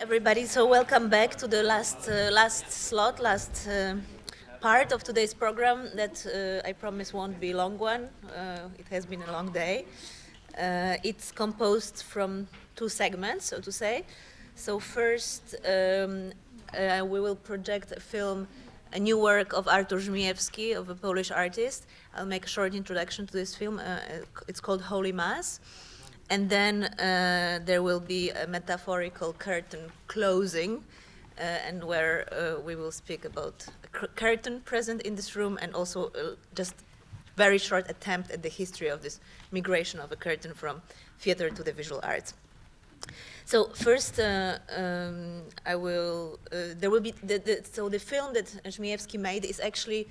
everybody. So welcome back to the last part of today's program that I promise won't be a long one. It has been a long day. It's composed from two segments, so to say. So first, we will project a film, a new work of Artur Żmijewski, of a Polish artist. I'll make a short introduction to this film. It's called Holy Mass. And then there will be a metaphorical curtain closing, and where we will speak about a curtain present in this room, and also just very short attempt at the history of this migration of a curtain from theater to the visual arts. So first, there will be so the film that Zmijewski made is actually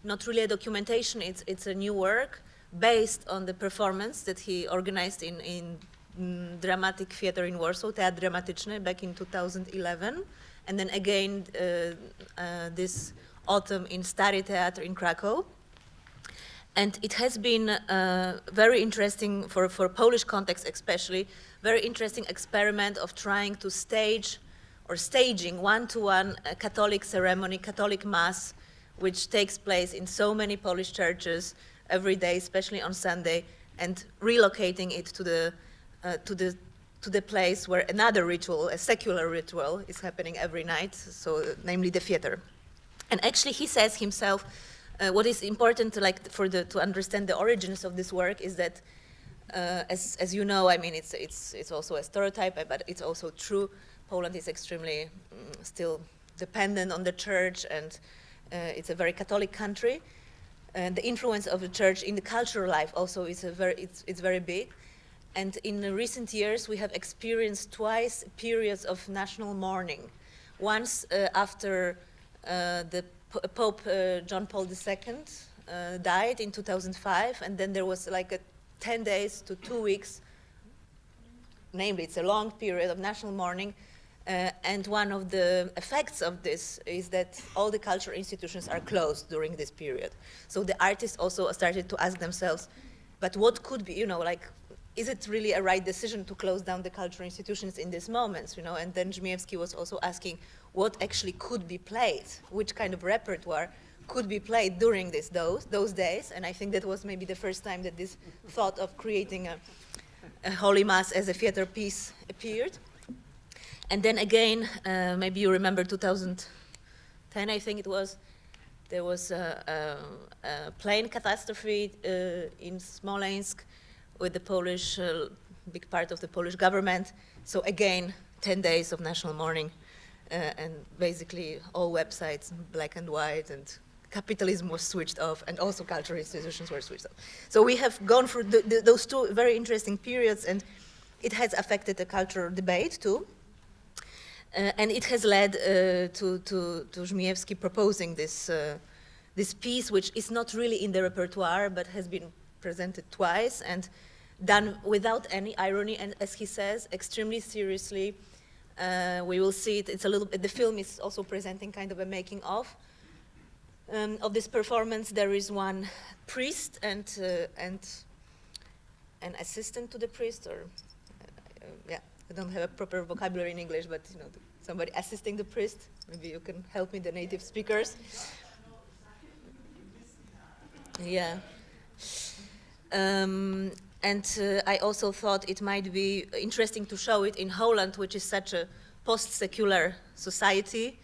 not really a documentation. It's a new work based on the performance that he organized in dramatic theater in Warsaw, Teatr Dramatyczny, back in 2011, and then again this autumn in Stary Theater in Krakow. And it has been very interesting for Polish context especially, very interesting experiment of trying to stage or staging one-to-one a Catholic ceremony, Catholic Mass, which takes place in so many Polish churches every day, especially on Sunday, and relocating it to the place where another ritual, a secular ritual, is happening every night, so namely the theater. And actually, he says himself, what is important to understand the origins of this work is that, as you know, I mean, it's also a stereotype, but it's also true. Poland is extremely still dependent on the church, and it's a very Catholic country. And the influence of the church in the cultural life also is it's very big. And in the recent years, we have experienced twice periods of national mourning. Once after the Pope John Paul II died in 2005, and then there was like a 10 days to 2 weeks, namely it's a long period of national mourning. And one of the effects of this is that all the cultural institutions are closed during this period. So the artists also started to ask themselves, but what could be, is it really a right decision to close down the cultural institutions in these moments, And then Żmijewski was also asking what actually could be played, which kind of repertoire could be played during those days. And I think that was maybe the first time that this thought of creating a Holy Mass as a theater piece appeared. And then again, maybe you remember 2010, I think it was, there was a plane catastrophe in Smolensk with the Polish, big part of the Polish government. So again, 10 days of national mourning, and basically all websites black and white, and capitalism was switched off, and also cultural institutions were switched off. So we have gone through those two very interesting periods, and it has affected the cultural debate too. And it has led to Żmijewski proposing this piece, which is not really in the repertoire, but has been presented twice and done without any irony, and as he says, extremely seriously. We will see it. It's a little bit. The film is also presenting kind of a making of this performance. There is one priest and an assistant to the priest, or yeah. I don't have a proper vocabulary in English, but somebody assisting the priest. Maybe you can help me, the native speakers. Yeah. And I also thought it might be interesting to show it in Holland, which is such a post-secular society.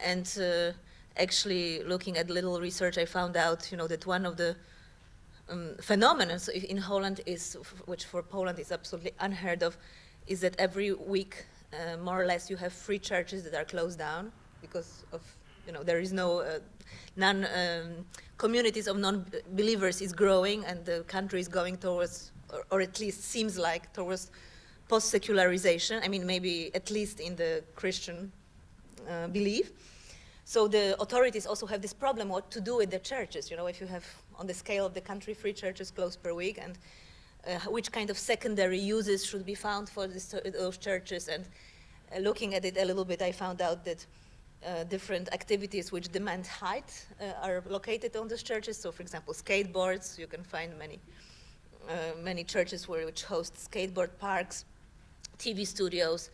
And actually, looking at little research, I found out, that one of the phenomena in Holland is, which for Poland is absolutely unheard of, is that every week, more or less, you have 3 churches that are closed down because of, there is no, communities of non-believers is growing, and the country is going towards, or at least seems like, towards post-secularization. I mean, maybe at least in the Christian belief. So the authorities also have this problem, what to do with the churches. If you have, on the scale of the country, 3 churches closed per week, and which kind of secondary uses should be found for those churches. And looking at it a little bit, I found out that different activities which demand height are located on those churches. So, for example, skateboards. You can find many churches which host skateboard parks, TV studios,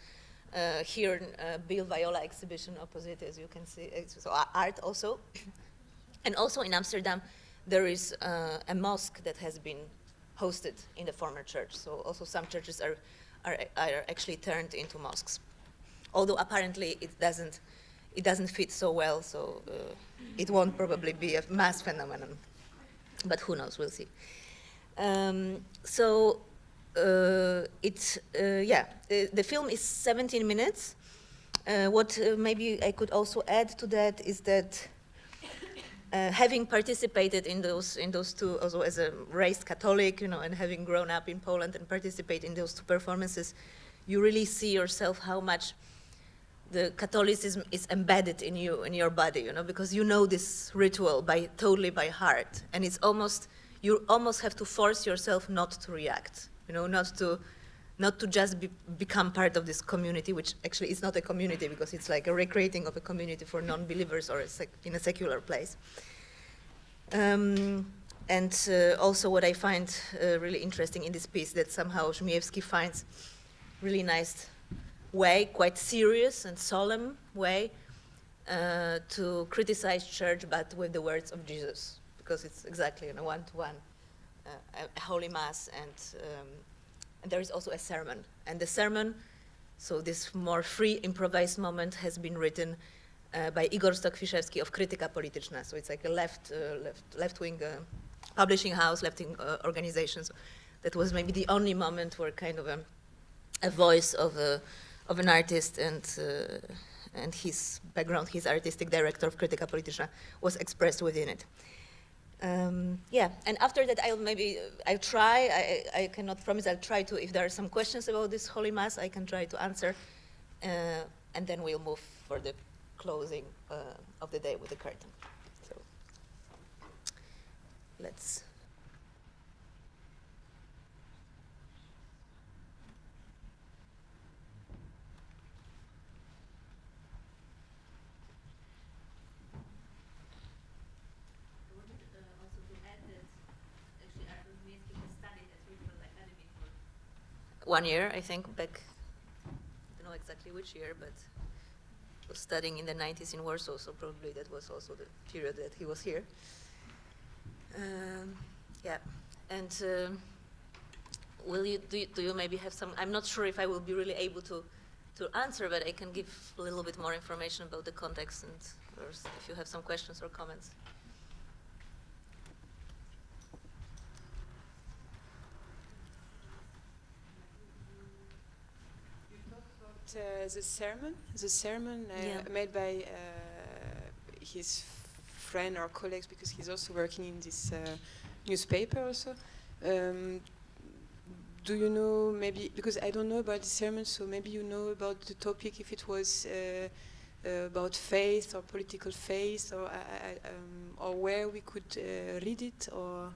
Here, Bill Viola exhibition opposite, as you can see, so art also. And also in Amsterdam, there is a mosque that has been hosted in the former church. So also some churches are actually turned into mosques. Although apparently it doesn't fit so well, so it won't probably be a mass phenomenon. But who knows, we'll see. The film is 17 minutes. What maybe I could also add to that is that having participated in those two, also as a raised Catholic, and having grown up in Poland and participate in those two performances, you really see yourself how much the Catholicism is embedded in you, in your body, because you know this ritual totally by heart, and you almost have to force yourself not to react, not to just become part of this community, which actually is not a community because it's like a recreating of a community for non-believers or in a secular place. Also what I find really interesting in this piece, that somehow Zmijewski finds really nice way, quite serious and solemn way to criticize church, but with the words of Jesus, because it's exactly one-to-one, a holy mass, and there is also a sermon. And the sermon, so this more free improvised moment, has been written by Igor Stokwiszewski of Krytyka Polityczna. So it's like a left-wing publishing house, left-wing organization. So that was maybe the only moment where kind of a voice of an artist and his background, his artistic director of Krytyka Polityczna, was expressed within it. And after that I'll try, I cannot promise, I'll try to, if there are some questions about this Holy Mass, I can try to answer, and then we'll move for the closing of the day with the curtain. So let's. One year, I think, back, I don't know exactly which year, but was studying in the 90s in Warsaw, so probably that was also the period that he was here. Do you maybe have some, I'm not sure if I will be really able to answer, but I can give a little bit more information about the context, and or if you have some questions or comments. The sermon made by his friend or colleagues, because he's also working in this newspaper also. Do you know, maybe, because I don't know about the sermon, so maybe you know about the topic, if it was about faith or political faith, or where we could read it or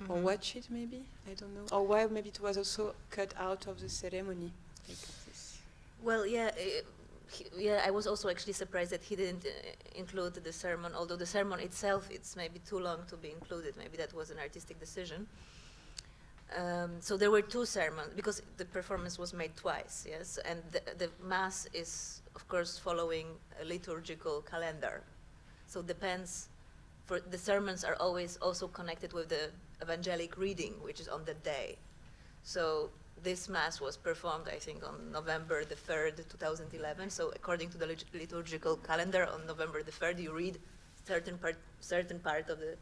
watch it, maybe? I don't know. Or why maybe it was also cut out of the ceremony. Like this. Well, I was also actually surprised that he didn't include the sermon, although the sermon itself, it's maybe too long to be included. Maybe that was an artistic decision. So there were two sermons, because the performance was made twice, yes? And the Mass is, of course, following a liturgical calendar. So depends, the sermons are always also connected with the evangelic reading, which is on the day. So this Mass was performed, I think, on November the 3rd, 2011. So according to the liturgical calendar, on November the 3rd, you read certain part of the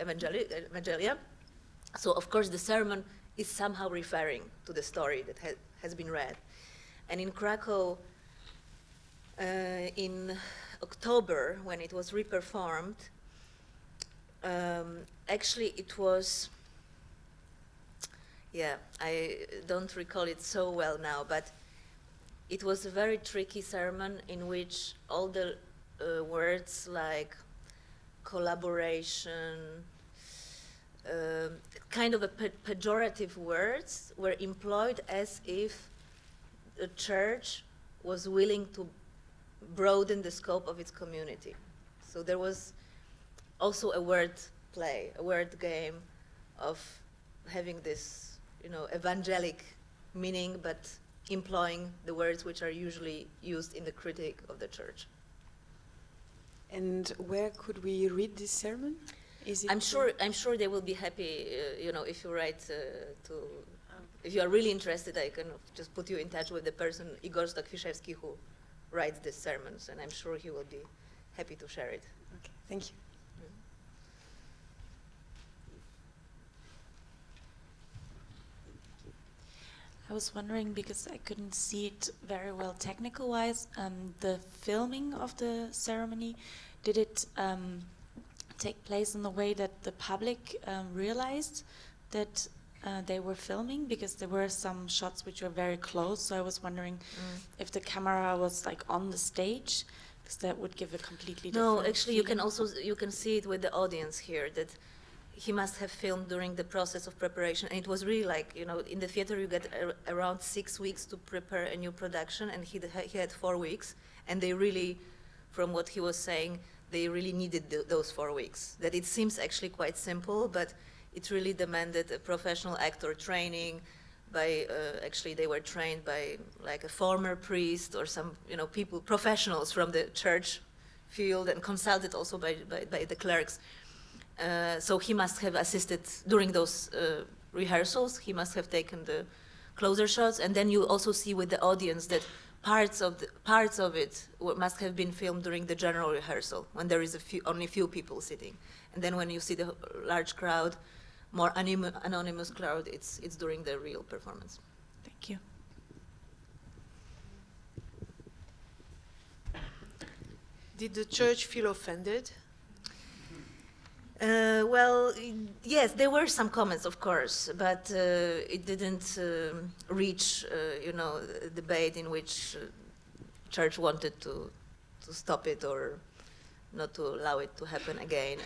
Evangelia. So of course the sermon is somehow referring to the story that has been read. And in Krakow, in October, when it was reperformed, actually it was, I don't recall it so well now, but it was a very tricky sermon in which all the words like collaboration, kind of a pejorative words were employed as if the church was willing to broaden the scope of its community. So there was also a word play, a word game of having this, evangelic meaning, but employing the words which are usually used in the critique of the church. And where could we read this sermon? Is it I'm sure they will be happy, if you write if you are really interested, I can just put you in touch with the person, Igor Stokwiszewski, who writes these sermons, and I'm sure he will be happy to share it. Okay, thank you. I was wondering, because I couldn't see it very well technical-wise, the filming of the ceremony, did it take place in the way that the public realized that they were filming? Because there were some shots which were very close, so I was wondering if the camera was like on the stage, because that would give a completely different No, actually, feeling. you can see it with the audience here, that he must have filmed during the process of preparation. And it was really like, in the theater you get around 6 weeks to prepare a new production, and he had 4 weeks. And they really, from what he was saying, they really needed those 4 weeks. That it seems actually quite simple, but it really demanded a professional actor training by, actually they were trained by like a former priest or some, people, professionals from the church field, and consulted also by the clerks. So he must have assisted during those rehearsals. He must have taken the closer shots, and then you also see with the audience that parts of it must have been filmed during the general rehearsal, when there is only few people sitting, and then when you see the large crowd, more anonymous crowd, it's during the real performance. Thank you. Did the church feel offended? Well, yes, there were some comments, of course, but it didn't reach, a debate in which church wanted to stop it or not to allow it to happen again.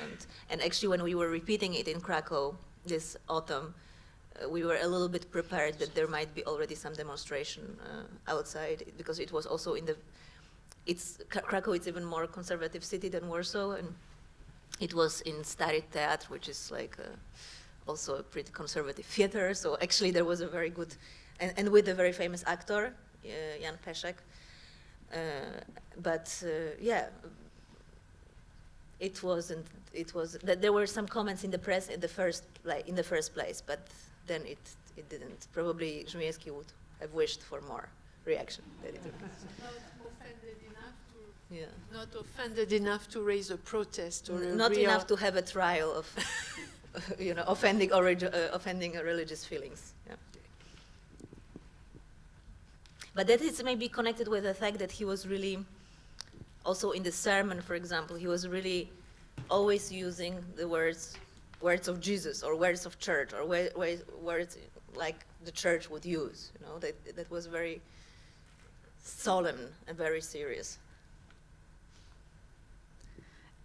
And actually, when we were repeating it in Krakow this autumn, we were a little bit prepared that there might be already some demonstration outside, because it was also Krakow is even more conservative city than Warsaw, and it was in Stary Teatr, which is like also a pretty conservative theater. So actually there was a very good, and with a very famous actor, Jan Peszek. Yeah, it was that there were some comments in the press in the first place, but then it didn't. Probably Żmijewski would have wished for more reaction. Not offended enough to raise a protest or not enough to have a trial of, offending religious feelings. Yeah. But that is maybe connected with the fact that he was really, also in the sermon, for example, he was really always using the words of Jesus or words of church or words like the church would use. That was very solemn and very serious.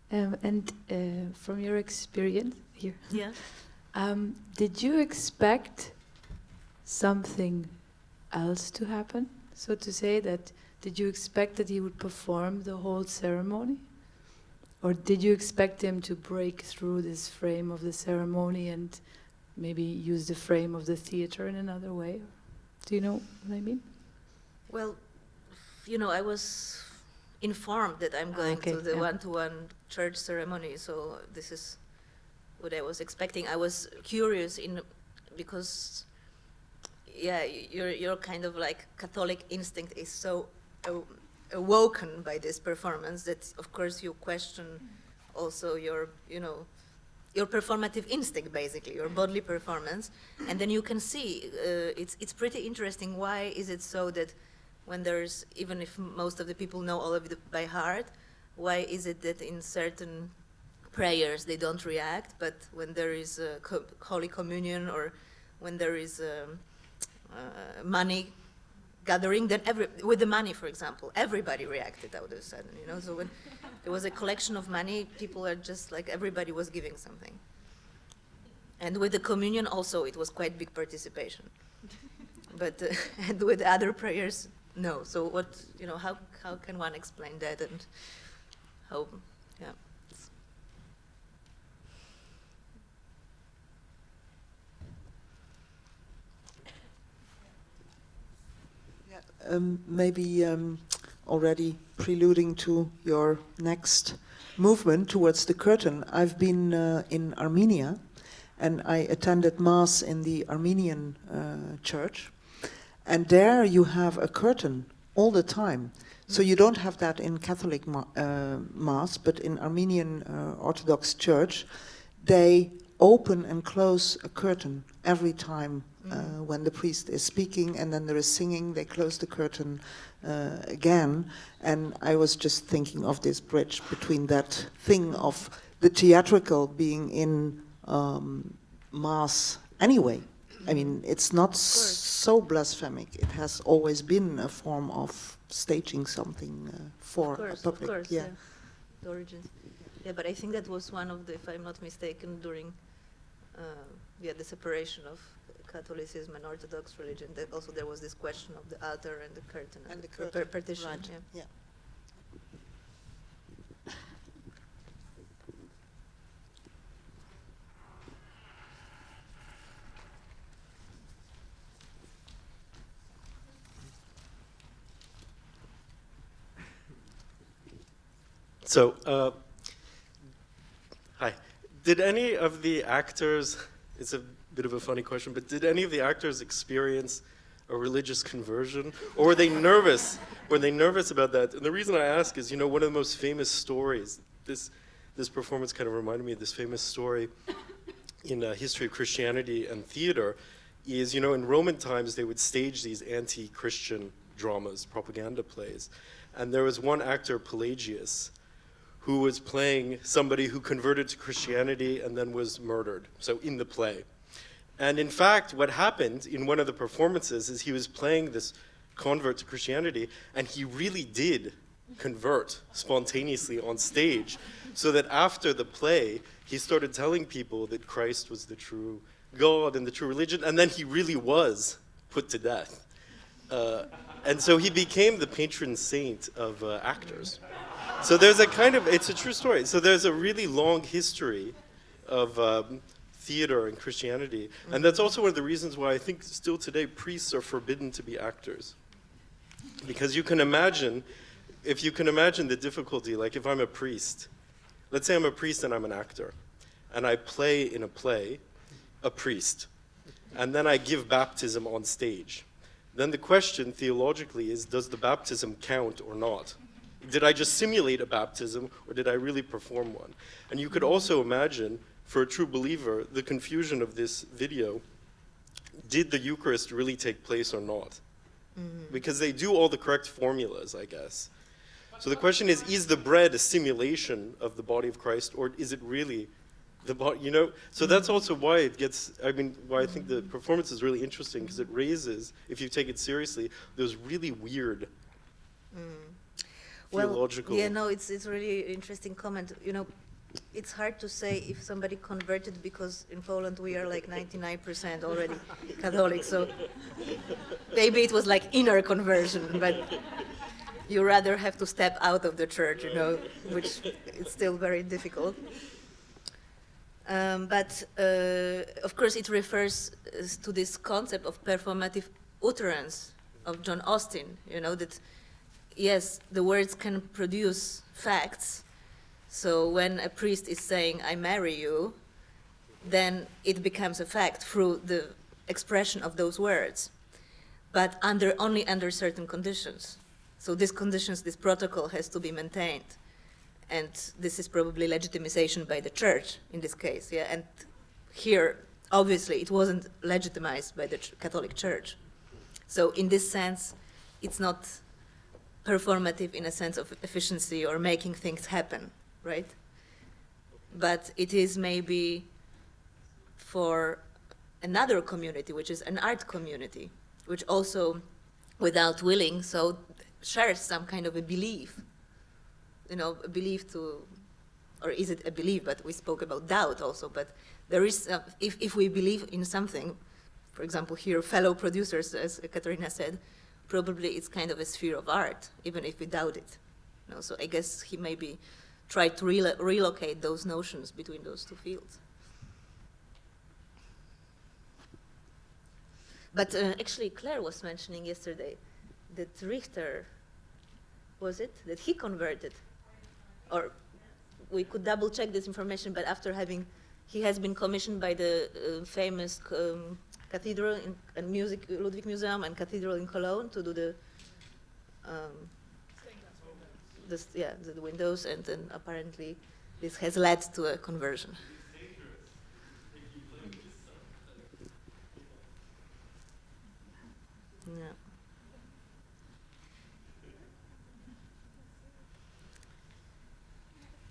From your experience here, yeah, did you expect something else to happen? So to say that, did you expect that he would perform the whole ceremony? Or did you expect him to break through this frame of the ceremony and maybe use the frame of the theater in another way? Do you know what I mean? Well, I was informed that I'm going to the one-to-one church ceremony, so this is what I was expecting. I was curious because your kind of like Catholic instinct is so awoken by this performance that of course you question also your performative instinct, basically your bodily performance, and then you can see it's pretty interesting. Why is it so that when there's, even if most of the people know all of it by heart, why is it that in certain prayers they don't react, but when there is a Holy Communion or when there is money gathering, then with the money, for example, everybody reacted all of a sudden, So when there was a collection of money, people are just like, everybody was giving something. And with the communion also, it was quite big participation. But, and with other prayers, no. So what, how can one explain that, and how, yeah. maybe already preluding to your next movement towards the curtain. I've been in Armenia, and I attended Mass in the Armenian church, and there you have a curtain all the time. So you don't have that in Catholic Mass, but in Armenian Orthodox Church, they open and close a curtain every time when the priest is speaking, and then there is singing, they close the curtain again. And I was just thinking of this bridge between that thing of the theatrical being in Mass anyway. I mean, it's not so blasphemic. It has always been a form of staging something for a public. Of course, yeah. The origins. Yeah, but I think that was one of the, if I'm not mistaken, during the separation of Catholicism and Orthodox religion. That also there was this question of the altar and the curtain and the partition. Right. Yeah. So, hi. Did any of the actors, it's a bit of a funny question, but did any of the actors experience a religious conversion? Or were they nervous? Were they nervous about that? And the reason I ask is, you know, one of the most famous stories, this performance kind of reminded me of this famous story in history of Christianity and theater, is, you know, in Roman times they would stage these anti-Christian dramas, propaganda plays. And there was one actor, Pelagius, who was playing somebody who converted to Christianity and then was murdered, so in the play. And in fact, what happened in one of the performances is he was playing this convert to Christianity, and he really did convert spontaneously on stage, so that after the play, he started telling people that Christ was the true God and the true religion, and then he really was put to death. And so he became the patron saint of actors. So there's a kind of, it's a true story. So there's a really long history of theater and Christianity. And that's also one of the reasons why I think still today priests are forbidden to be actors. Because you can imagine, if you can imagine the difficulty, like if I'm a priest, let's say I'm a priest and I'm an actor, and I play in a play a priest, and then I give baptism on stage. Then the question theologically is, does the baptism count or not? Did I just simulate a baptism, or did I really perform one? And you could also imagine, for a true believer, the confusion of this video. Did the Eucharist really take place or not? Because they do all the correct formulas, I guess. So the question is the bread a simulation of the body of Christ, or is it really the body, you know? So that's also why it gets, I mean, why I think the performance is really interesting, because it raises, if you take it seriously, those really weird theological... Well, yeah, no, it's a really interesting comment. You know, it's hard to say if somebody converted, because in Poland we are like 99% already Catholic, so maybe it was like inner conversion, but you rather have to step out of the church, you know, which is still very difficult. But of course it refers to this concept of performative utterance of John Austin, you know, that yes, the words can produce facts. So when a priest is saying, I marry you, then it becomes a fact through the expression of those words, but only under certain conditions. So these conditions, this protocol has to be maintained. And this is probably legitimization by the church in this case, yeah. And here, obviously, it wasn't legitimized by the Catholic Church. So in this sense, it's not performative in a sense of efficiency or making things happen, right? But it is maybe for another community, which is an art community, which also, without willing, so shares some kind of a belief. You know, a belief to, or is it a belief, but we spoke about doubt also, but there is, if we believe in something, for example here, fellow producers, as Ekaterina said, probably it's kind of a sphere of art, even if we doubt it. You know, so I guess he maybe tried to relocate those notions between those two fields. But actually Claire was mentioning yesterday that Richter, was it, that he converted, or we could double check this information, but after he has been commissioned by the famous cathedral and music Ludwig Museum and cathedral in Cologne to do the windows, and then apparently this has led to a conversion. Yeah.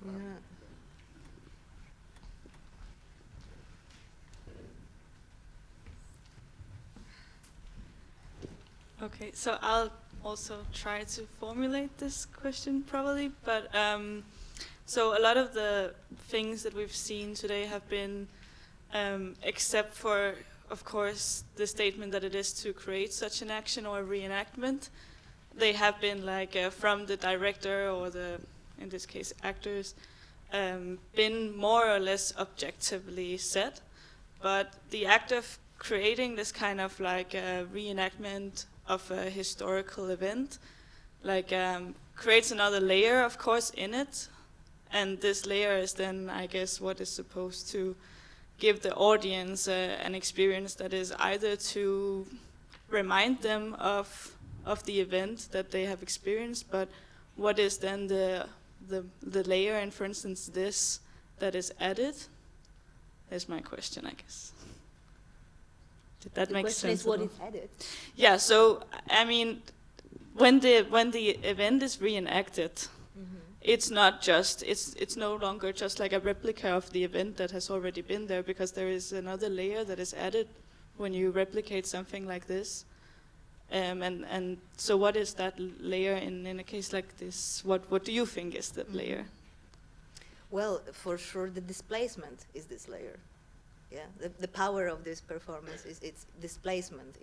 Yeah. Okay, so I'll also try to formulate this question probably, but so a lot of the things that we've seen today have been, except for, of course, the statement that it is to create such an action or a reenactment, they have been like from the director or the, in this case, actors, been more or less objectively said, but the act of creating this kind of like a reenactment of a historical event, like creates another layer, of course, in it, and this layer is then, I guess, what is supposed to give the audience an experience that is either to remind them of the event that they have experienced, but what is then the layer, and for instance this that is added, is my question, I guess. Did that make sense? The question is what is added. Yeah, so I mean, when the event is reenacted, it's not just, it's no longer just like a replica of the event that has already been there, because there is another layer that is added when you replicate something like this. And so what is that layer in a case like this? What do you think is that layer? Well, for sure the displacement is this layer. Yeah, the power of this performance is its displacement.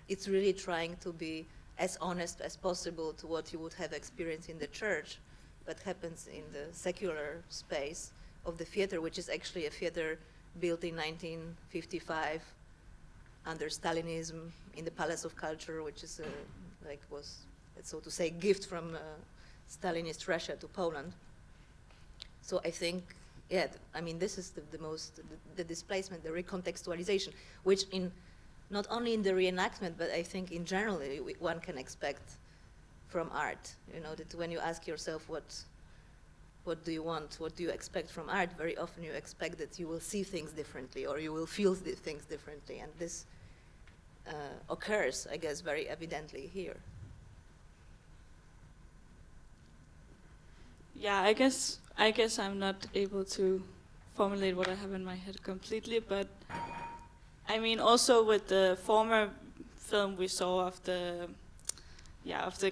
It's really trying to be as honest as possible to what you would have experienced in the church, but happens in the secular space of the theater, which is actually a theater built in 1955 under Stalinism in the Palace of Culture, which is was, so to say, gift from Stalinist Russia to Poland. So I think, yeah, I mean, this is the displacement, the recontextualization, which not only in the reenactment, but I think in general, one can expect from art. You know, that when you ask yourself what do you want, what do you expect from art, very often you expect that you will see things differently or you will feel things differently, and this occurs, I guess, very evidently here. Yeah, I guess I'm not able to formulate what I have in my head completely, but I mean, also with the former film we saw of the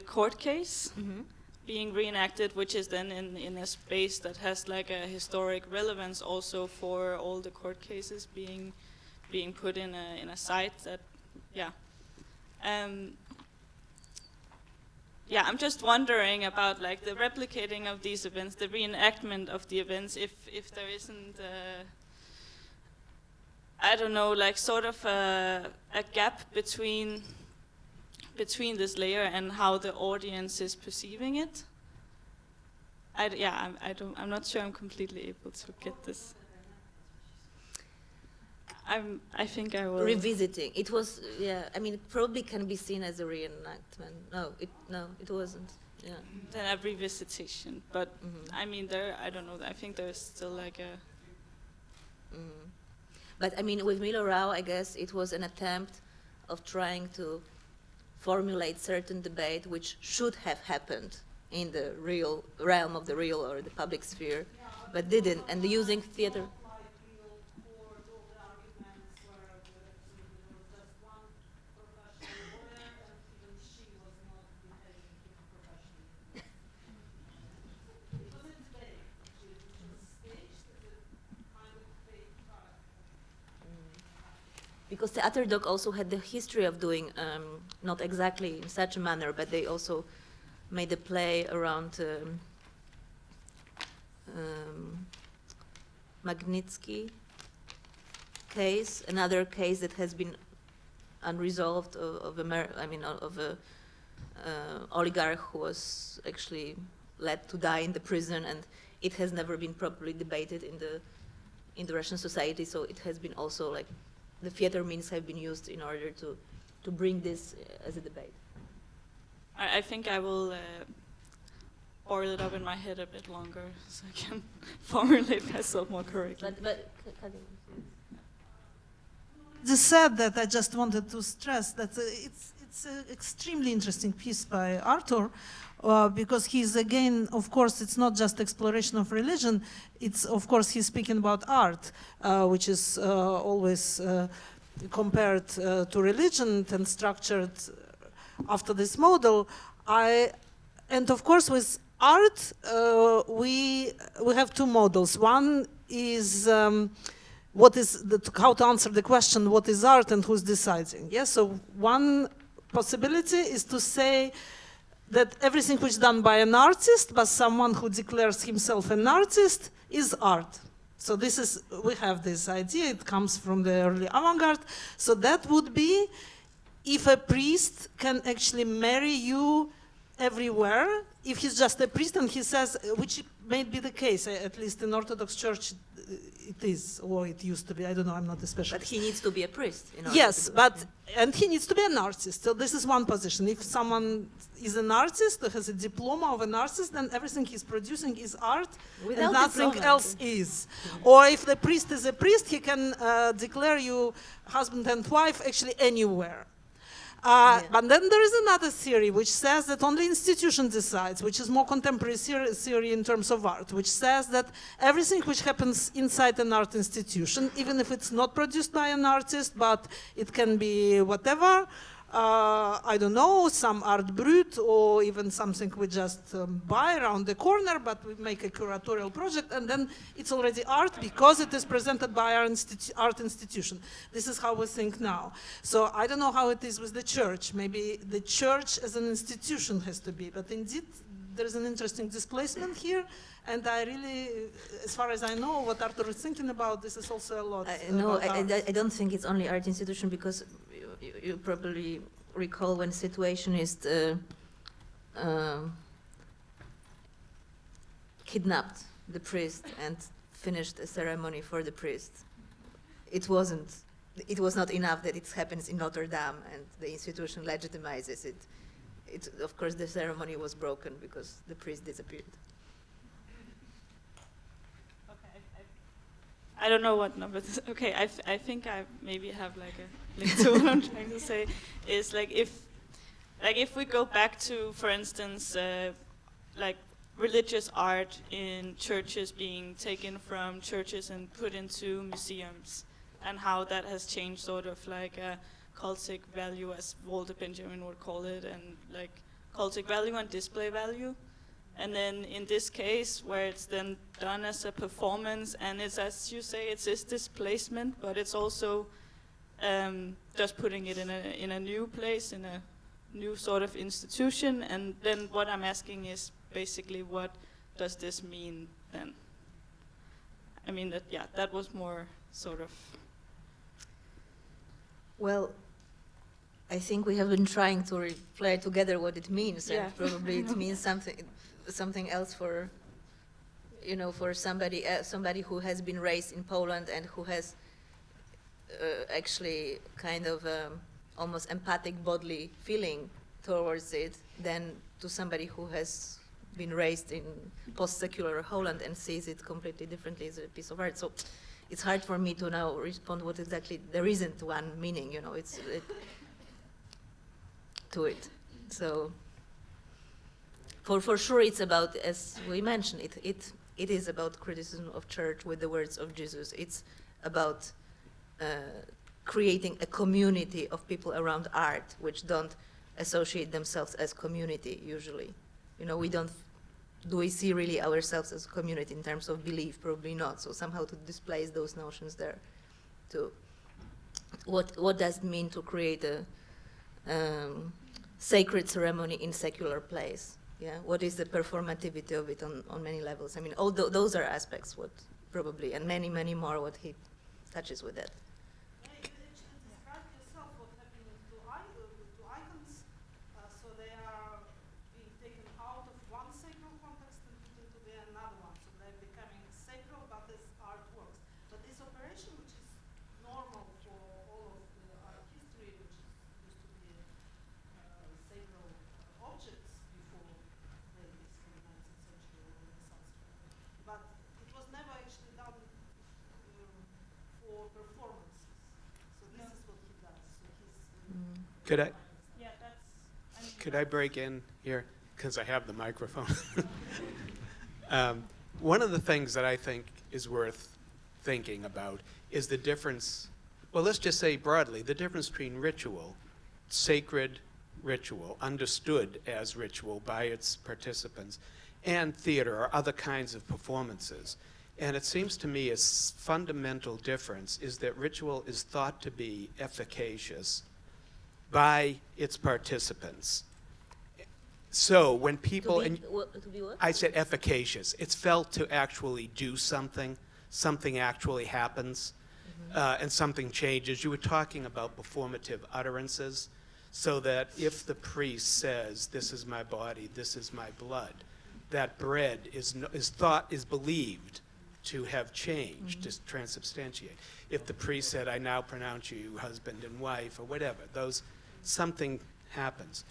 court case being reenacted, which is then in a space that has like a historic relevance also for all the court cases being put in a site that, I'm just wondering about like the replicating of these events, the reenactment of the events, if there isn't I don't know, like sort of a gap between this layer and how the audience is perceiving it. I'm not sure I'm completely able to get this. I think I will. Revisiting. It was, I mean, it probably can be seen as a reenactment. No, it wasn't. Yeah. Then a revisitation, but I mean, I don't know. I think there's still like a. But I mean, with Milo Rao, I guess it was an attempt of trying to formulate certain debate which should have happened in the real realm of the real or the public sphere, but didn't, and using theater. Because Theater Doc also had the history of doing, not exactly in such a manner, but they also made a play around Magnitsky case, another case that has been unresolved of a oligarch who was actually led to die in the prison, and it has never been properly debated in the Russian society. So it has been also like the theater means have been used in order to bring this as a debate. I think I will boil it up in my head a bit longer so I can formulate myself more correctly. Just said that I just wanted to stress that it's an extremely interesting piece by Artur, because he's again, of course, it's not just exploration of religion. It's of course he's speaking about art, which is always compared to religion and structured after this model. And of course with art we have two models. One is how to answer the question, what is art and who's deciding? Yes, so one possibility is to say that everything which is done by an artist, by someone who declares himself an artist, is art. So we have this idea, it comes from the early avant-garde. So that would be if a priest can actually marry you everywhere, if he's just a priest and he says, which may be the case, at least in Orthodox Church it is, or it used to be, I don't know, I'm not a specialist. But he needs to be a priest. Yes, and he needs to be an artist. So this is one position. If someone is an artist, has a diploma of an artist, then everything he's producing is art, without and nothing diploma. else is. Or if the priest is a priest, he can declare you husband and wife actually anywhere. But then there is another theory which says that only institution decides, which is more contemporary theory in terms of art, which says that everything which happens inside an art institution, even if it's not produced by an artist, but it can be whatever, I don't know, some art brut, or even something we just buy around the corner, but we make a curatorial project, and then it's already art because it is presented by our art institution. This is how we think now. So I don't know how it is with the church. Maybe the church as an institution has to be, but indeed there's an interesting displacement here, and I really, as far as I know, what Artur is thinking about, this is also a lot. I don't think it's only art institution, because you probably recall when situationist kidnapped the priest and finished a ceremony for the priest. It was not enough that it happens in Notre Dame and the institution legitimizes it. Of course, the ceremony was broken because the priest disappeared. I don't know what number this. Okay, I think I maybe have like a link to what I'm trying to say. Is like if we go back to, for instance, like religious art in churches being taken from churches and put into museums, and how that has changed sort of like a cultic value, as Walter Benjamin would call it, and like cultic value and display value. And then in this case, where it's then done as a performance, and it's, as you say, it's this displacement, but it's also just putting it in a new place, in a new sort of institution. And then what I'm asking is basically, what does this mean then? I mean, that was more sort of... Well, I think we have been trying to reply together what it means, and probably it means something else for, for somebody who has been raised in Poland and who has actually kind of almost empathic bodily feeling towards it, than to somebody who has been raised in post-secular Holland and sees it completely differently as a piece of art. So it's hard for me to now respond what exactly, there isn't one meaning, to it. So for sure it's about, as we mentioned, it is about criticism of church with the words of Jesus. It's about creating a community of people around art which don't associate themselves as community usually. Do we see really ourselves as a community in terms of belief? Probably not. So somehow to displace those notions there. To what does it mean to create a sacred ceremony in secular place? Yeah, what is the performativity of it on many levels? I mean, all those are aspects, what probably, and many, many more, what he touches with that. Yeah, you actually described yourself what happened to icons. So they are this operation, which is normal for all of the art history, which used to be several objects before the 19th century or Renaissance. But it was never actually done for performances. So this is what he does. So he's Could I? Yeah, that's. Could I break in here? Because I have the microphone. One of the things that I think is worth thinking about is the difference, well, let's just say broadly, the difference between ritual, sacred ritual, understood as ritual by its participants, and theater or other kinds of performances. And it seems to me a fundamental difference is that ritual is thought to be efficacious by its participants. So when people, to be what? I said efficacious, it's felt to actually do something, something actually happens, and something changes. You were talking about performative utterances, so that if the priest says, "This is my body, this is my blood," that bread is believed to have changed, to transubstantiate. If the priest said, "I now pronounce you husband and wife," or whatever, something happens.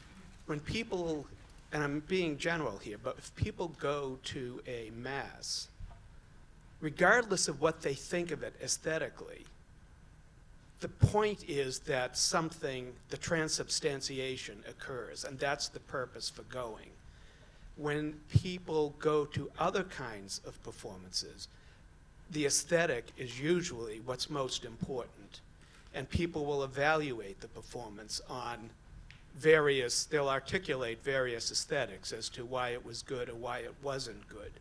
When people, and I'm being general here, but if people go to a mass, regardless of what they think of it aesthetically, the point is that the transubstantiation occurs, and that's the purpose for going. When people go to other kinds of performances, the aesthetic is usually what's most important, and people will evaluate the performance on they'll articulate various aesthetics as to why it was good or why it wasn't good.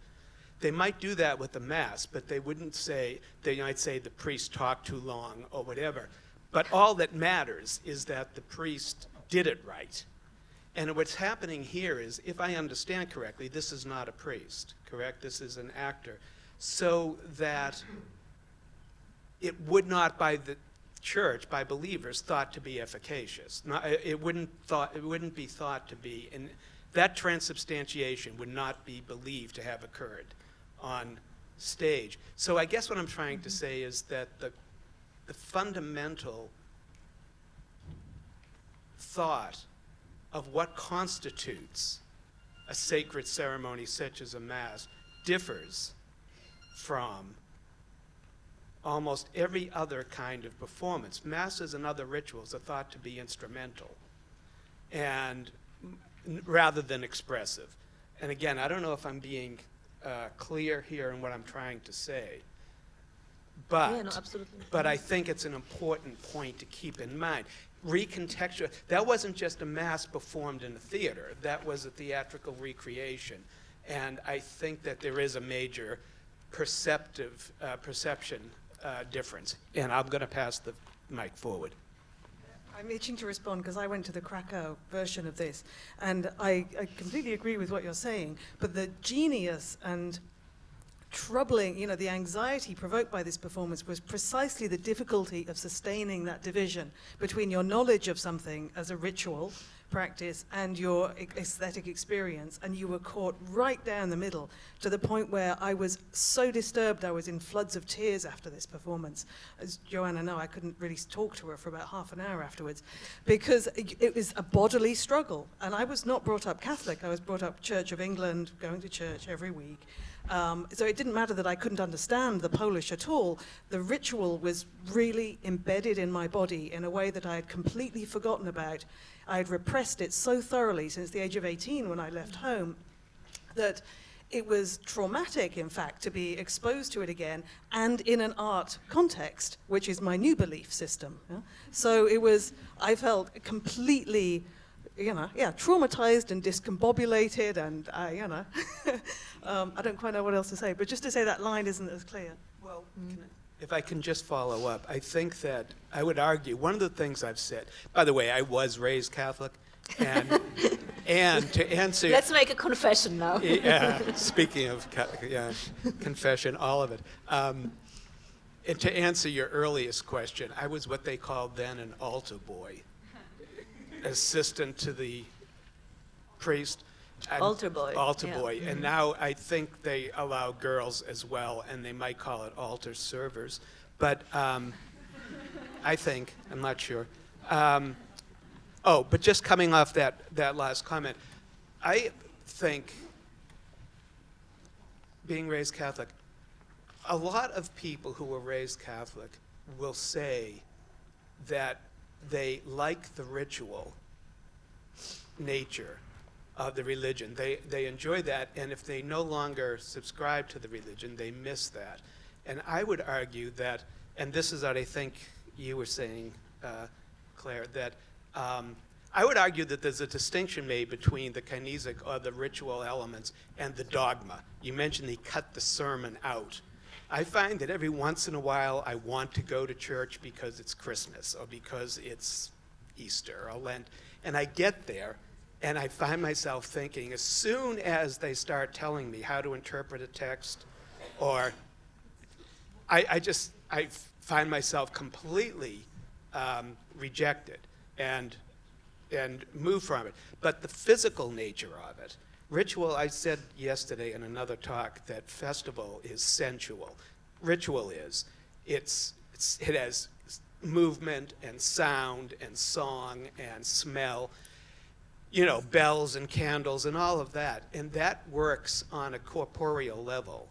They might do that with the mass, but they might say the priest talked too long or whatever. But all that matters is that the priest did it right. And what's happening here is, if I understand correctly, this is not a priest, correct? This is an actor. So that it would not, by the church, by believers, thought to be efficacious. It wouldn't be thought to be, and that transubstantiation would not be believed to have occurred on stage. So I guess what I'm trying to say is that the fundamental thought of what constitutes a sacred ceremony such as a mass differs from almost every other kind of performance. Masses and other rituals are thought to be instrumental and rather than expressive. And again, I don't know if I'm being clear here in what I'm trying to say, but, Yeah, no, absolutely. but I think it's an important point to keep in mind. Recontextual, that wasn't just a mass performed in a theater, that was a theatrical recreation. And I think that there is a major perception difference. And I'm going to pass the mic forward. I'm itching to respond because I went to the Krakow version of this, and I completely agree with what you're saying, but the genius and troubling, the anxiety provoked by this performance was precisely the difficulty of sustaining that division between your knowledge of something as a ritual practice and your aesthetic experience, and you were caught right down the middle to the point where I was so disturbed I was in floods of tears after this performance. As Joanna know, I couldn't really talk to her for about half an hour afterwards because it was a bodily struggle, and I was not brought up Catholic. I was brought up Church of England, going to church every week. So it didn't matter that I couldn't understand the Polish at all. The ritual was really embedded in my body in a way that I had completely forgotten about. I had repressed it so thoroughly since the age of 18 when I left home that it was traumatic, in fact, to be exposed to it again and in an art context, which is my new belief system. Yeah? So I felt completely, traumatized and discombobulated, and I don't quite know what else to say, but just to say that line isn't as clear. Well, if I can just follow up, I think that I would argue one of the things I've said, by the way, I was raised Catholic, and to answer... Let's make a confession now. Speaking of confession, all of it. And to answer your earliest question, I was what they called then an altar boy, assistant to the priest. Altar boy. Altar yeah. boy. And now I think they allow girls as well, and they might call it altar servers. But I think, I'm not sure. But just coming off that last comment, I think, being raised Catholic, a lot of people who were raised Catholic will say that they like the ritual nature of the religion. They enjoy that, and if they no longer subscribe to the religion, they miss that. And I would argue that, and this is what I think you were saying, Claire, that I would argue that there's a distinction made between the kinesic or the ritual elements and the dogma. You mentioned they cut the sermon out. I find that every once in a while I want to go to church because it's Christmas or because it's Easter or Lent, and I get there and I find myself thinking, as soon as they start telling me how to interpret a text, or I find myself completely rejected and move from it. But the physical nature of it, ritual, I said yesterday in another talk that festival is sensual. Ritual is, it has movement and sound and song and smell, bells and candles and all of that. And that works on a corporeal level.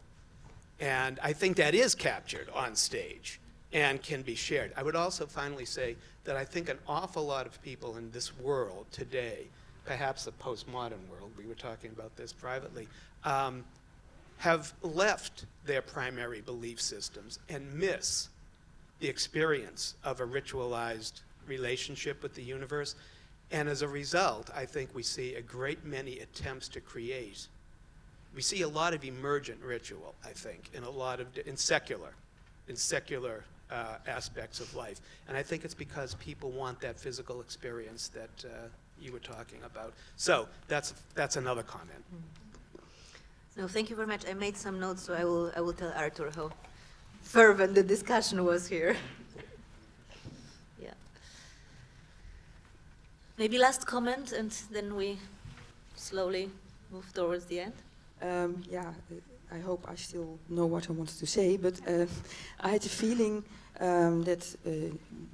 And I think that is captured on stage and can be shared. I would also finally say that I think an awful lot of people in this world today, perhaps the postmodern world, we were talking about this privately, have left their primary belief systems and miss the experience of a ritualized relationship with the universe. And as a result, I think we see a great many attempts to create. We see a lot of emergent ritual, I think, in secular aspects of life. And I think it's because people want that physical experience that you were talking about. So that's another comment. No, thank you very much. I made some notes, so I will tell Artur how fervent the discussion was here. Yeah. Maybe last comment, and then we slowly move towards the end. I hope I still know what I wanted to say, but I had a feeling that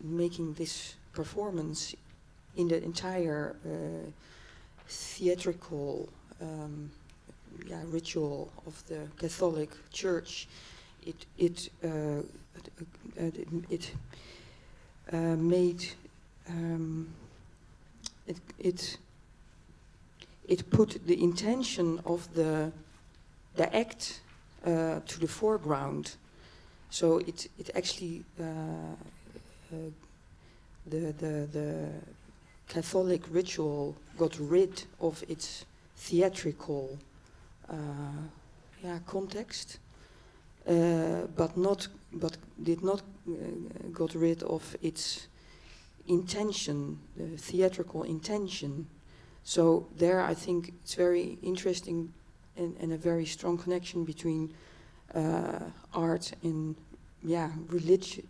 making this performance in the entire theatrical ritual of the Catholic Church, it put the intention of the act to the foreground. So it actually the Catholic ritual got rid of its theatrical context, but did not got rid of its intention, the theatrical intention. So there, I think it's very interesting and a very strong connection between art and religious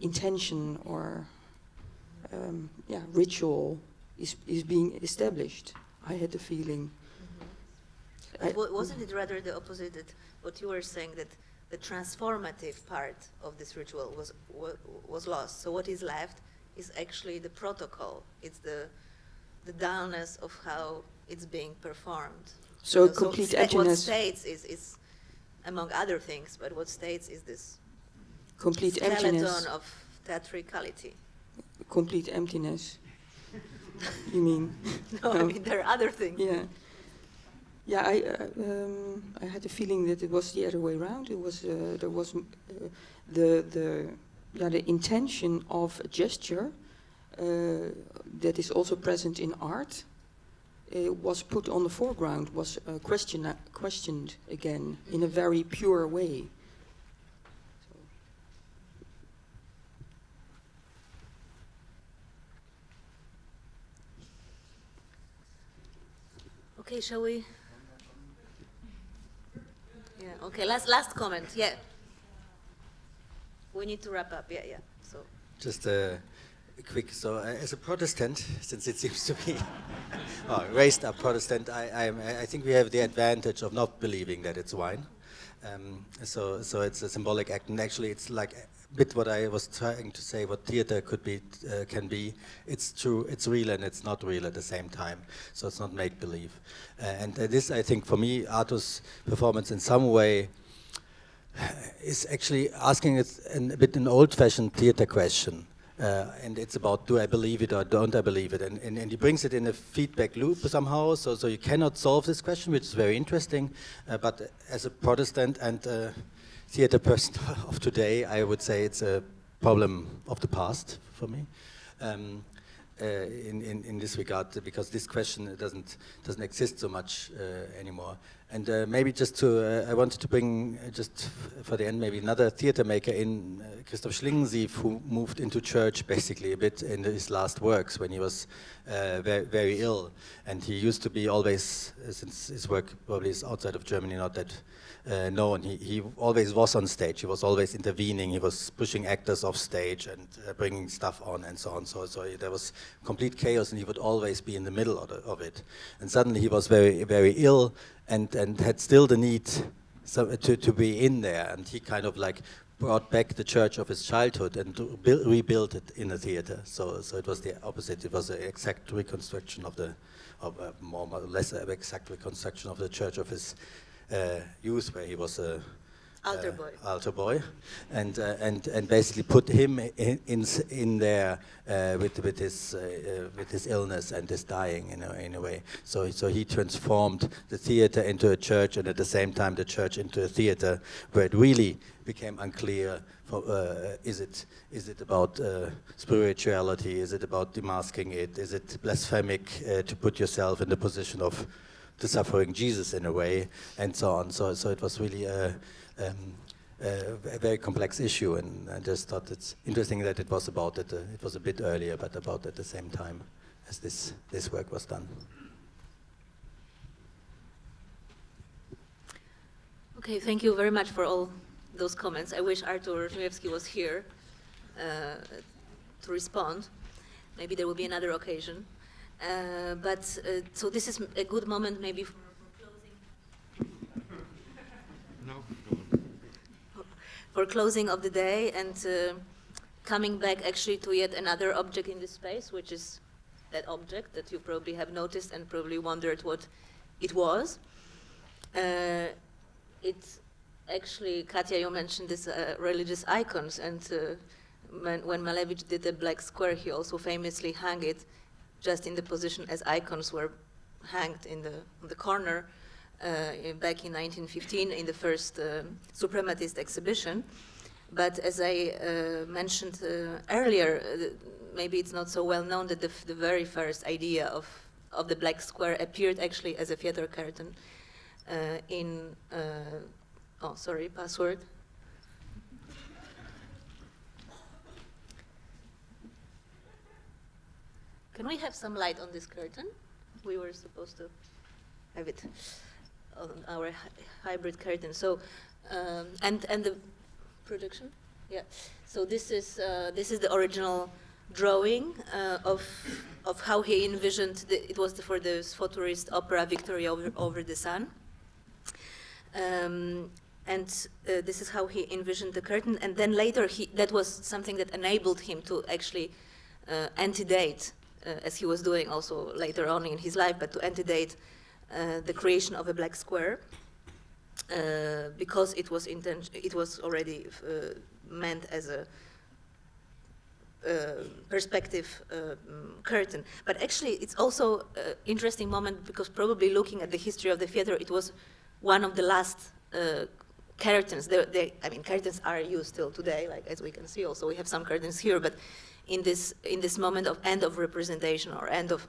intention or ritual is being established. I had the feeling. Wasn't it rather the opposite, that what you were saying, that the transformative part of this ritual was lost? So what is left is actually the protocol. It's the dullness of how it's being performed. So complete emptiness. What states is, among other things, but what states is this complete skeleton emptiness of theatricality. Complete emptiness. You mean? No, I mean there are other things. Yeah. I had a feeling that it was the other way around. It was there was the intention of a gesture that is also present in art. Was put on the foreground, was questioned again in a very pure way. Okay, shall we? Yeah. Okay. Last comment. Yeah. We need to wrap up. Yeah. So. Just quick. So, as a Protestant, since it seems to be raised up Protestant, I think we have the advantage of not believing that it's wine. So it's a symbolic act, and actually it's like a bit what I was trying to say, what theater could be, can be. It's true, it's real, and it's not real at the same time. So it's not make-believe. And this, I think, for me, Artur's performance in some way is actually asking a bit an old-fashioned theater question. And it's about, do I believe it or don't I believe it? And he brings it in a feedback loop somehow, so you cannot solve this question, which is very interesting. But as a Protestant and theater person of today, I would say it's a problem of the past for me. In this regard, because this question doesn't exist so much anymore. And maybe just to, I wanted to bring just for the end maybe another theater maker in, Christoph Schlingensief, who moved into church basically a bit in his last works when he was very, very ill. And he used to be always, since his work probably is outside of Germany, not that known, he always was on stage, he was always intervening, he was pushing actors off stage and bringing stuff on and so on. So there was complete chaos and he would always be in the middle of it. And suddenly he was very, very ill and had still the need to be in there, and he kind of like brought back the church of his childhood and rebuilt it in a theater. So it was the opposite. It was an exact reconstruction of more or less an exact reconstruction of the church of his youth, where he was a altar boy, and basically put him in there with his illness and his dying in a way. So he transformed the theater into a church, and at the same time the church into a theater, where it really became unclear. Is it about spirituality? Is it about demasking it? Is it blasphemic to put yourself in the position of the suffering Jesus in a way, and so on. So it was really a very complex issue, and I just thought it's interesting that it was about it. It was a bit earlier, but about at the same time as this work was done. Okay, thank you very much for all those comments. I wish Artur Żmijewski was here to respond. Maybe there will be another occasion. So this is a good moment maybe for closing. No. For closing of the day and coming back actually to yet another object in this space, which is that object that you probably have noticed and probably wondered what it was. It's actually, Katja, you mentioned this religious icons, and when Malevich did the black square, he also famously hung it just in the position as icons were hanged in the corner back in 1915 in the first suprematist exhibition. But as I mentioned earlier, maybe it's not so well known that the very first idea of the black square appeared actually as a theater curtain in, oh sorry, password. Can we have some light on this curtain? We were supposed to have it on our hybrid curtain. So, and the projection, yeah. So this is the original drawing of how he envisioned. It was for the futurist opera Victory over the Sun. And this is how he envisioned the curtain. And then later, that was something that enabled him to actually antedate. As he was doing also later on in his life, but to antedate the creation of a black square, because it was already meant as a perspective curtain. But actually, it's also an interesting moment because probably looking at the history of the theater, it was one of the last curtains. I mean, curtains are used still today, like as we can see. Also, we have some curtains here, but in this moment of end of representation or end of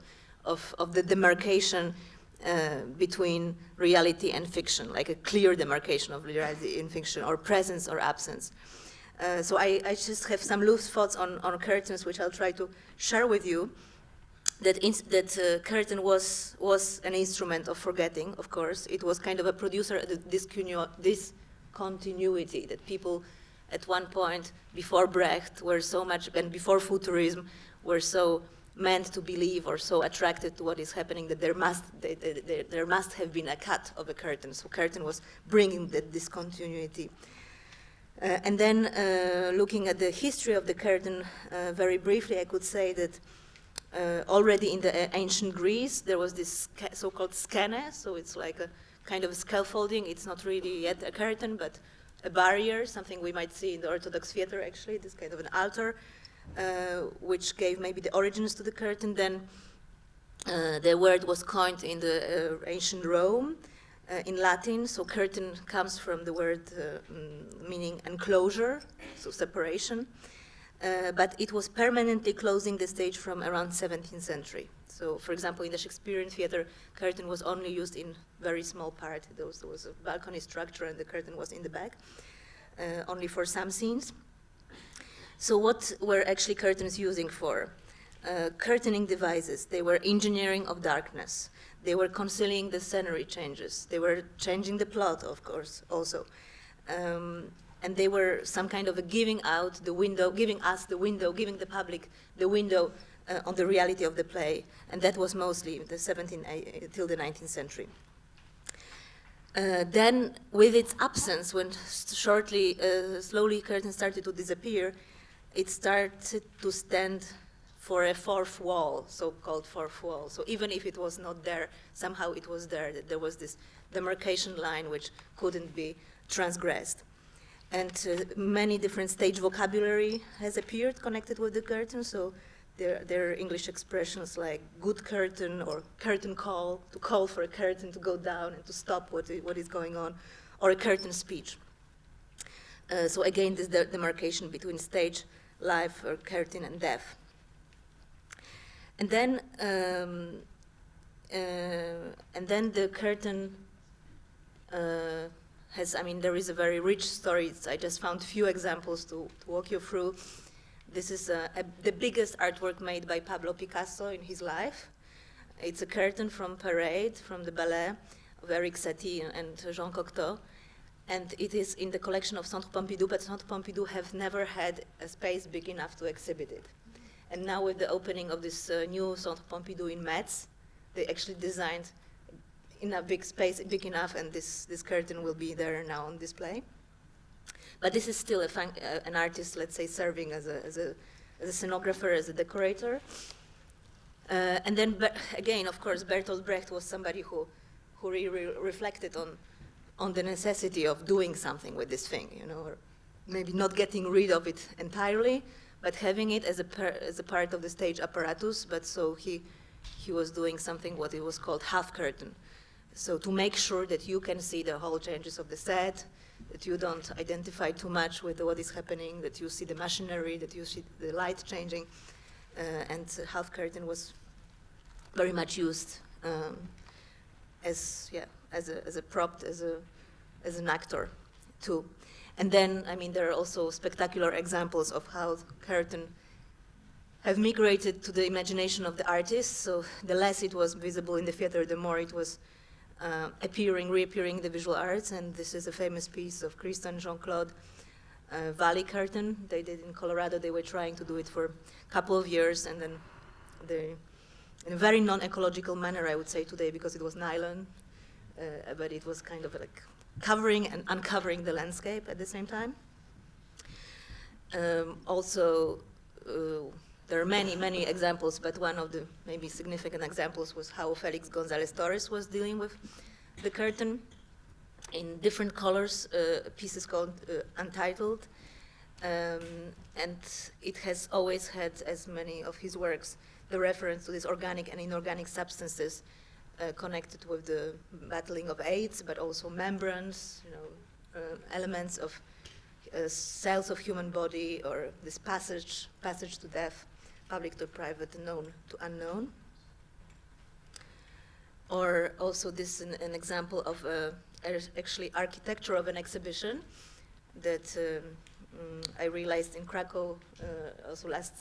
the demarcation between reality and fiction, like a clear demarcation of reality and fiction, or presence or absence. So I just have some loose thoughts on curtains, which I'll try to share with you. That curtain was an instrument of forgetting, of course. It was kind of a producer of discontinuity that people at one point before Brecht were so much, and before Futurism, were so meant to believe or so attracted to what is happening that there must have been a cut of a curtain. So curtain was bringing that discontinuity. And then looking at the history of the curtain very briefly, I could say that already in the ancient Greece, there was this so-called skene, so it's like a kind of a scaffolding. It's not really yet a curtain, but a barrier, something we might see in the Orthodox theater actually, this kind of an altar, which gave maybe the origins to the curtain. Then the word was coined in the ancient Rome in Latin, so curtain comes from the word meaning enclosure, so separation. But it was permanently closing the stage from around 17th century. So, for example, in the Shakespearean theater, curtain was only used in very small part. There was a balcony structure and the curtain was in the back, only for some scenes. So what were actually curtains using for? Curtaining devices. They were engineering of darkness. They were concealing the scenery changes. They were changing the plot, of course, also. And they were some kind of a giving out the window, giving us the window, giving the public the window on the reality of the play. And that was mostly the 17th till the 19th century. Then, with its absence, when slowly curtains started to disappear, it started to stand for a fourth wall, so-called fourth wall. So even if it was not there, somehow it was there, that there was this demarcation line which couldn't be transgressed. And many different stage vocabulary has appeared connected with the curtain. So there are English expressions like good curtain or curtain call, to call for a curtain to go down and to stop what is going on, or a curtain speech. So again, this demarcation between stage, life, or curtain, and death. And then the curtain there is a very rich story. I just found few examples to walk you through. This is the biggest artwork made by Pablo Picasso in his life. It's a curtain from Parade, from the ballet of Eric Satie and Jean Cocteau. And it is in the collection of Centre Pompidou, but Centre Pompidou have never had a space big enough to exhibit it. And now with the opening of this new Centre Pompidou in Metz, they actually designed in a big space, big enough, and this curtain will be there now on display. But this is still an artist, let's say, serving as a scenographer, as a decorator. And then again, of course, Bertolt Brecht was somebody who really reflected on the necessity of doing something with this thing, or maybe not getting rid of it entirely, but having it as a part of the stage apparatus. But so he was doing something what it was called half curtain. So to make sure that you can see the whole changes of the set, that you don't identify too much with what is happening, that you see the machinery, that you see the light changing, and half curtain was very much used as a prop, as an actor too. And then, there are also spectacular examples of how curtain have migrated to the imagination of the artist. So the less it was visible in the theater, the more it was reappearing in the visual arts. And this is a famous piece of Christian Jean-Claude, Valley Curtain. They did in Colorado. They were trying to do it for a couple of years, and then in a very non-ecological manner, I would say today, because it was nylon, but it was kind of like covering and uncovering the landscape at the same time. There are many examples, but one of the maybe significant examples was how Felix González Torres was dealing with the curtain in different colors, a piece is called Untitled, and it has always had, as many of his works, the reference to these organic and inorganic substances connected with the battling of AIDS, but also membranes, elements of cells of human body, or this passage to death, public to private, known to unknown. Or also this an example of actually architecture of an exhibition that I realized in Krakow also last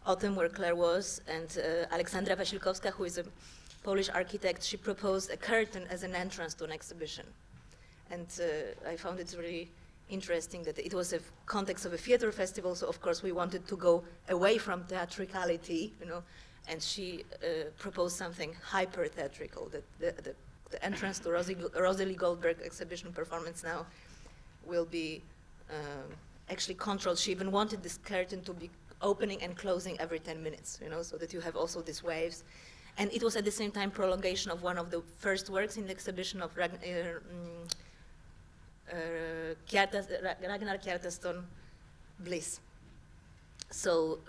autumn, where Claire was, and Aleksandra Wasilkowska, who is a Polish architect, she proposed a curtain as an entrance to an exhibition. And I found it really interesting that it was a context of a theater festival, so of course we wanted to go away from theatricality, and she proposed something hyper-theatrical. The entrance to Rosalie Goldberg exhibition performance now will be actually controlled. She even wanted this curtain to be opening and closing every 10 minutes, you know, so that you have also these waves. And it was at the same time prolongation of one of the first works in the exhibition of Ragnar Kjartansson, Bliss. So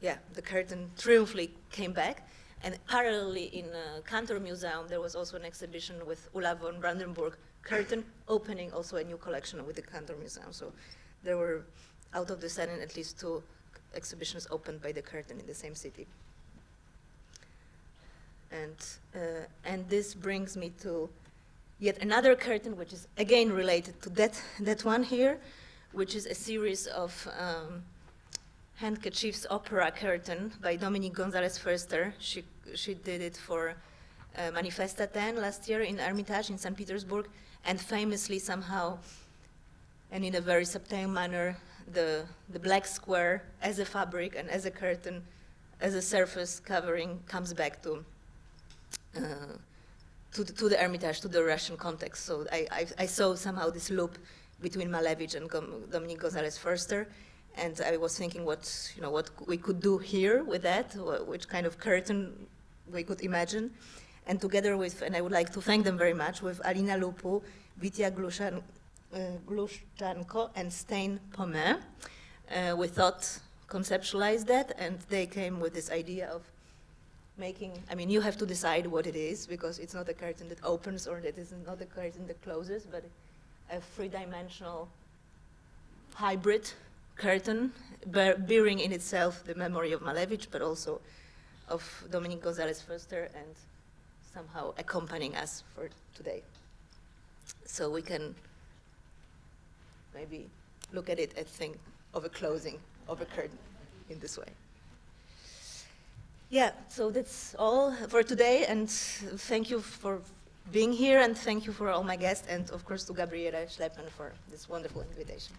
yeah, the curtain triumphantly came back. And parallelly in Cantor Museum, there was also an exhibition with Ulla von Brandenburg, curtain opening also a new collection with the Cantor Museum. So there were, out of the 7, at least 2 exhibitions opened by the curtain in the same city. And this brings me to yet another curtain, which is again related to that one here, which is a series of handkerchiefs opera curtain by Dominique Gonzalez-Förster. She did it for Manifesta 10 last year in Hermitage in St. Petersburg, and famously somehow, and in a very subtle manner, the black square as a fabric and as a curtain, as a surface covering, comes back to the Hermitage, to the Russian context. So I saw somehow this loop between Malevich and Dominique Gonzalez-Förster, and I was thinking what we could do here with that, which kind of curtain we could imagine. And together with, and I would like to thank them very much, with Alina Lupu, Vitya Glushchanko, and Stein Pomin, we thought, conceptualize that, and they came with this idea of making, I mean, you have to decide what it is, because it's not a curtain that opens or that is not a curtain that closes, but a 3-dimensional hybrid curtain, bearing in itself the memory of Malevich, but also of Dominique Gonzalez-Förster, and somehow accompanying us for today. So we can maybe look at it and think of a closing of a curtain in this way. Yeah, so that's all for today, and thank you for being here, and thank you for all my guests, and of course to Gabriëlle Schleijpen for this wonderful invitation.